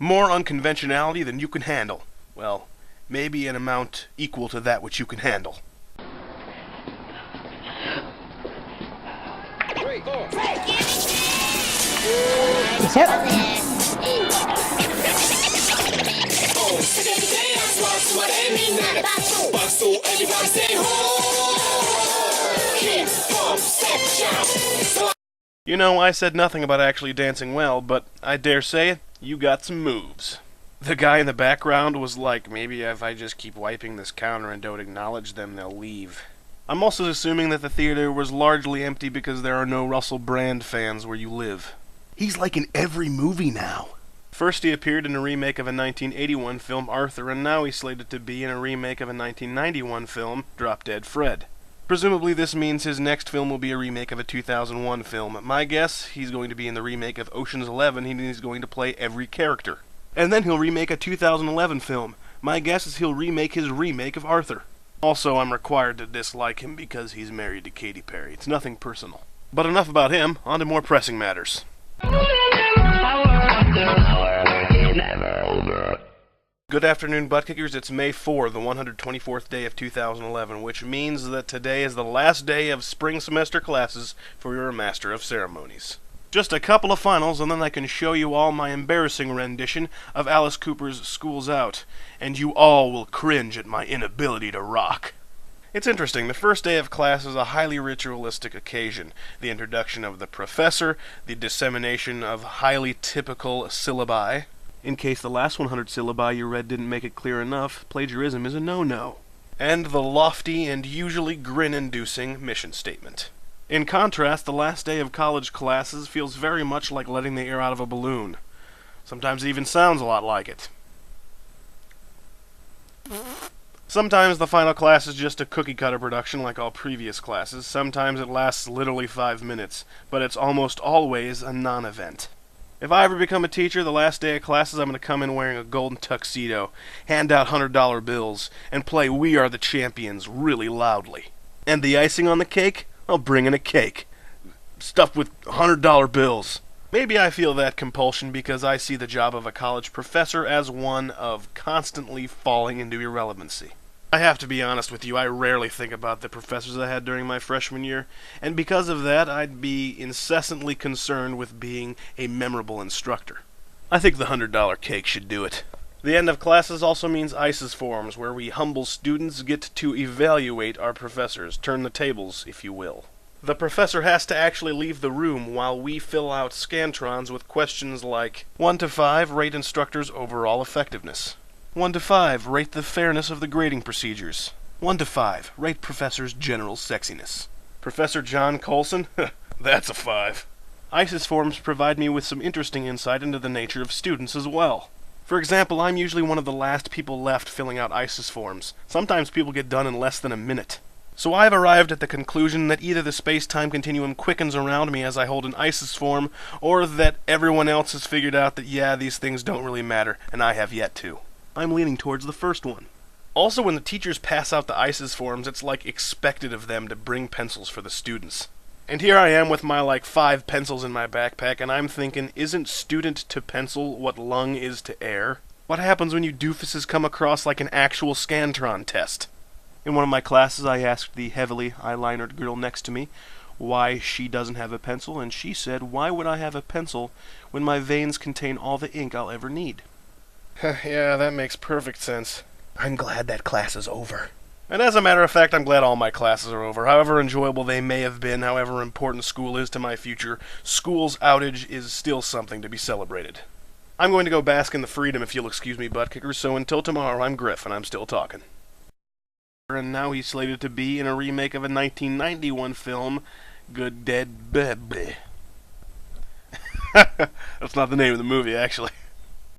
More unconventionality than you can handle. Well, maybe an amount equal to that which you can handle. 3, 4. You know, I said nothing about actually dancing well, but I dare say you got some moves. The guy in the background was like, maybe if I just keep wiping this counter and don't acknowledge them, they'll leave. I'm also assuming that the theater was largely empty because there are no Russell Brand fans where you live. He's like in every movie now. First he appeared in a remake of a 1981 film, Arthur, and now he's slated to be in a remake of a 1991 film, Drop Dead Fred. Presumably this means his next film will be a remake of a 2001 film. My guess, he's going to be in the remake of Ocean's 11, and he's going to play every character. And then he'll remake a 2011 film. My guess is he'll remake his remake of Arthur. Also, I'm required to dislike him because he's married to Katy Perry. It's nothing personal. But enough about him, on to more pressing matters. Good afternoon, butt kickers. It's May 4, the 124th day of 2011, which means that today is the last day of spring semester classes for your Master of Ceremonies. Just a couple of finals, and then I can show you all my embarrassing rendition of Alice Cooper's School's Out, and you all will cringe at my inability to rock. It's interesting, the first day of class is a highly ritualistic occasion. The introduction of the professor, the dissemination of highly typical syllabi. In case the last 100 syllabi you read didn't make it clear enough, plagiarism is a no-no. And the lofty and usually grin-inducing mission statement. In contrast, the last day of college classes feels very much like letting the air out of a balloon. Sometimes it even sounds a lot like it. Sometimes the final class is just a cookie-cutter production like all previous classes. Sometimes it lasts literally 5 minutes, but it's almost always a non-event. If I ever become a teacher, the last day of classes I'm going to come in wearing a golden tuxedo, hand out $100 bills, and play We Are the Champions really loudly. And the icing on the cake? I'll bring in a cake, stuffed with $100 bills. Maybe I feel that compulsion because I see the job of a college professor as one of constantly falling into irrelevancy. I have to be honest with you, I rarely think about the professors I had during my freshman year, and because of that, I'd be incessantly concerned with being a memorable instructor. I think the $100 cake should do it. The end of classes also means ISIS forums, where we humble students get to evaluate our professors, turn the tables, if you will. The professor has to actually leave the room while we fill out scantrons with questions like 1 to 5, rate instructors' overall effectiveness. 1 to 5, rate the fairness of the grading procedures. 1 to 5, rate professor's general sexiness. Professor John Colson? That's a 5. ISIS forums provide me with some interesting insight into the nature of students as well. For example, I'm usually one of the last people left filling out ISIS forms. Sometimes people get done in less than a minute. So I've arrived at the conclusion that either the space-time continuum quickens around me as I hold an ISIS form, or that everyone else has figured out that, yeah, these things don't really matter, and I have yet to. I'm leaning towards the first one. Also, when the teachers pass out the ISIS forms, it's like expected of them to bring pencils for the students. And here I am with my 5 pencils in my backpack, and I'm thinking, isn't student to pencil what lung is to air? What happens when you doofuses come across like an actual Scantron test? In one of my classes, I asked the heavily eyelinered girl next to me why she doesn't have a pencil, and she said, why would I have a pencil when my veins contain all the ink I'll ever need? Yeah, that makes perfect sense. I'm glad that class is over. And as a matter of fact, I'm glad all my classes are over. However enjoyable they may have been, however important school is to my future, school's outage is still something to be celebrated. I'm going to go bask in the freedom if you'll excuse me, butt kickers, so until tomorrow, I'm Griff, and I'm still talking. And now he's slated to be in a remake of a 1991 film, Good Dead Baby. That's not the name of the movie, actually.